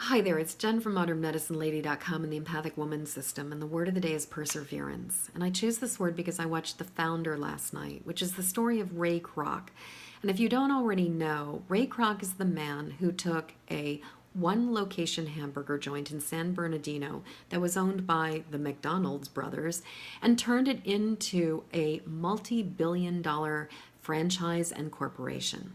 Hi there, it's Jen from ModernMedicineLady.com and the Empathic Woman System, and the word of the day is perseverance. And I choose this word because I watched The Founder last night, which is the story of Ray Kroc. And if you don't already know, Ray Kroc is the man who took a one-location hamburger joint in San Bernardino that was owned by the McDonald's brothers and turned it into a multi-billion-dollar franchise and corporation.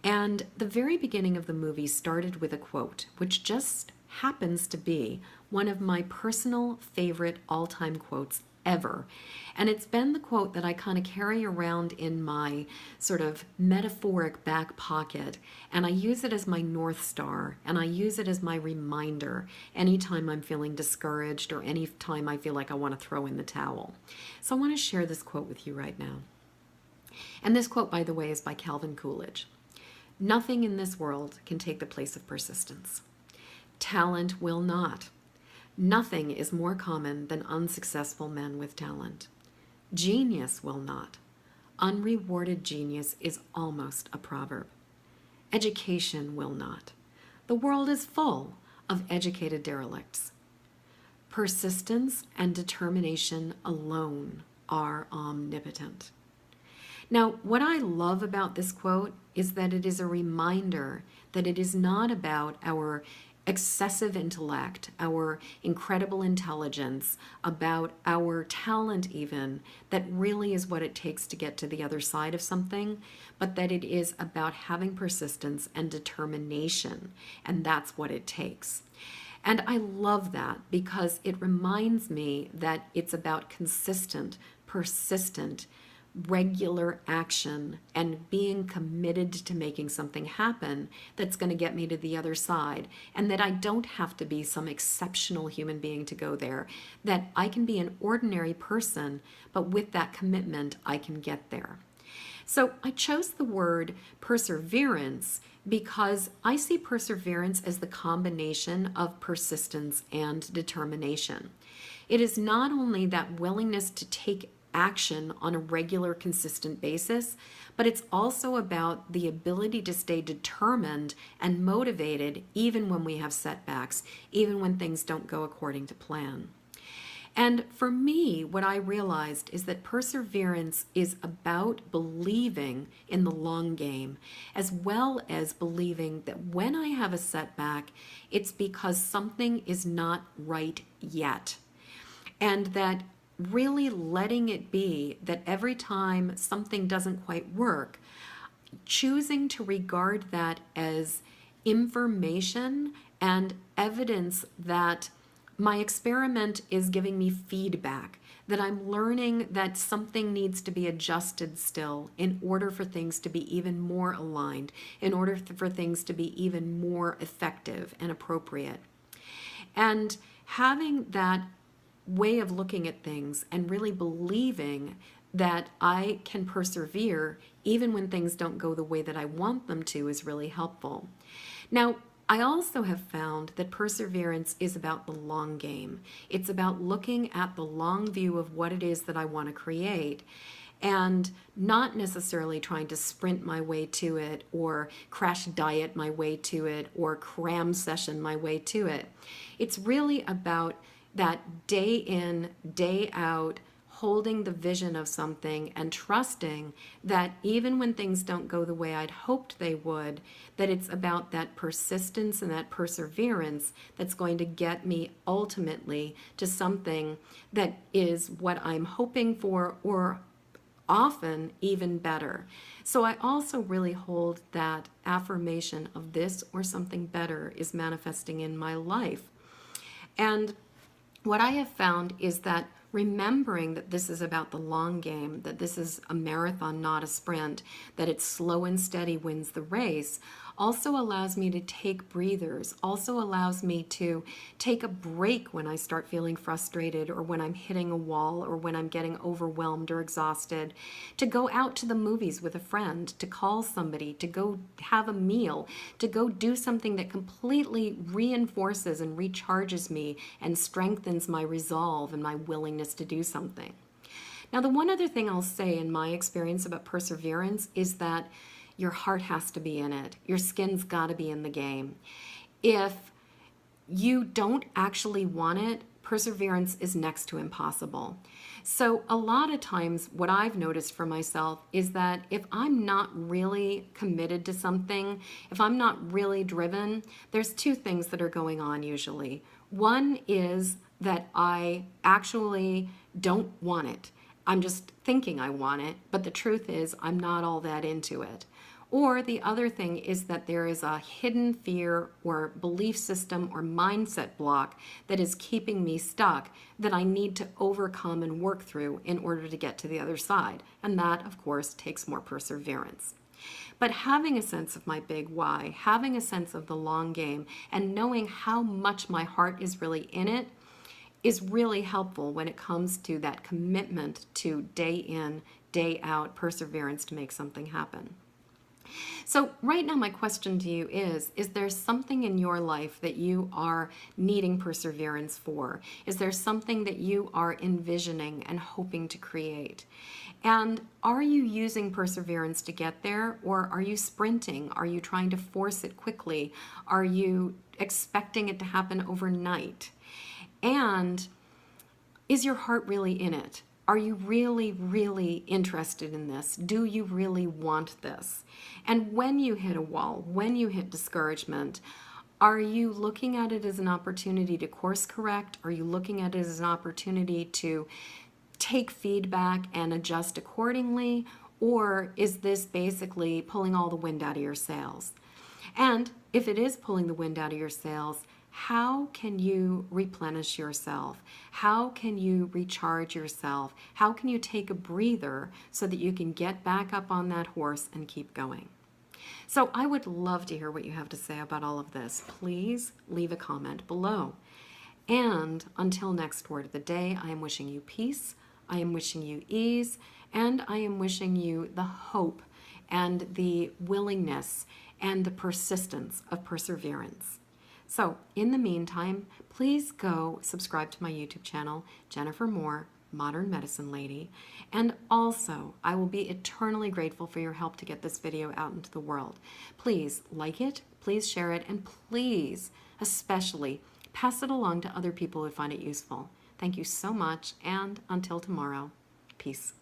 And the very beginning of the movie started with a quote, which just happens to be one of my personal favorite all-time quotes ever. And it's been the quote that I kind of carry around in my sort of metaphoric back pocket. And I use it as my North Star, and I use it as my reminder anytime I'm feeling discouraged or anytime I feel like I want to throw in the towel. So I want to share this quote with you right now. And this quote, by the way, is by Calvin Coolidge. Nothing in this world can take the place of persistence. Talent will not. Nothing is more common than unsuccessful men with talent. Genius will not. Unrewarded genius is almost a proverb. Education will not. The world is full of educated derelicts. Persistence and determination alone are omnipotent. Now, what I love about this quote is that it is a reminder that it is not about our excessive intellect, our incredible intelligence, about our talent even, that really is what it takes to get to the other side of something, but that it is about having persistence and determination, and that's what it takes. And I love that because it reminds me that it's about consistent, persistent, regular action and being committed to making something happen that's going to get me to the other side, and that I don't have to be some exceptional human being to go there, that I can be an ordinary person, but with that commitment I can get there. So I chose the word perseverance because I see perseverance as the combination of persistence and determination. It is not only that willingness to take action on a regular, consistent basis, but it's also about the ability to stay determined and motivated even when we have setbacks, even when things don't go according to plan. And for me, what I realized is that perseverance is about believing in the long game, as well as believing that when I have a setback, it's because something is not right yet. And that really letting it be that every time something doesn't quite work, choosing to regard that as information and evidence that my experiment is giving me feedback, that I'm learning that something needs to be adjusted still in order for things to be even more aligned, in order for things to be even more effective and appropriate. And having that way of looking at things and really believing that I can persevere even when things don't go the way that I want them to is really helpful. Now, I also have found that perseverance is about the long game. It's about looking at the long view of what it is that I want to create and not necessarily trying to sprint my way to it or crash diet my way to it or cram session my way to it. It's really about that day in, day out, holding the vision of something and trusting that even when things don't go the way I'd hoped they would, that it's about that persistence and that perseverance that's going to get me ultimately to something that is what I'm hoping for, or often even better. So I also really hold that affirmation of this or something better is manifesting in my life. And what I have found is that remembering that this is about the long game, that this is a marathon, not a sprint, that it's slow and steady wins the race, also allows me to take breathers, also allows me to take a break when I start feeling frustrated or when I'm hitting a wall or when I'm getting overwhelmed or exhausted, to go out to the movies with a friend, to call somebody, to go have a meal, to go do something that completely reinforces and recharges me and strengthens my resolve and my willingness to do something. Now, the one other thing I'll say in my experience about perseverance is that your heart has to be in it. Your skin's got to be in the game. If you don't actually want it, perseverance is next to impossible. So a lot of times what I've noticed for myself is that if I'm not really committed to something, if I'm not really driven, there's two things that are going on usually. One is that I actually don't want it. I'm just thinking I want it, but the truth is I'm not all that into it. Or the other thing is that there is a hidden fear or belief system or mindset block that is keeping me stuck that I need to overcome and work through in order to get to the other side. And that, of course, takes more perseverance. But having a sense of my big why, having a sense of the long game, and knowing how much my heart is really in it is really helpful when it comes to that commitment to day in, day out perseverance to make something happen. So right now my question to you is there something in your life that you are needing perseverance for? Is there something that you are envisioning and hoping to create? And are you using perseverance to get there, or are you sprinting? Are you trying to force it quickly? Are you expecting it to happen overnight? And is your heart really in it? Are you really, really interested in this? Do you really want this? And when you hit a wall, when you hit discouragement, are you looking at it as an opportunity to course correct? Are you looking at it as an opportunity to take feedback and adjust accordingly? Or is this basically pulling all the wind out of your sails? And if it is pulling the wind out of your sails, how can you replenish yourself? How can you recharge yourself? How can you take a breather so that you can get back up on that horse and keep going? So I would love to hear what you have to say about all of this. Please leave a comment below. And until next word of the day, I am wishing you peace, I am wishing you ease, and I am wishing you the hope and the willingness and the persistence of perseverance. So in the meantime, please go subscribe to my YouTube channel, Jennifer Moore, Modern Medicine Lady. And also, I will be eternally grateful for your help to get this video out into the world. Please like it, please share it, and please, especially, pass it along to other people who find it useful. Thank you so much, and until tomorrow, peace.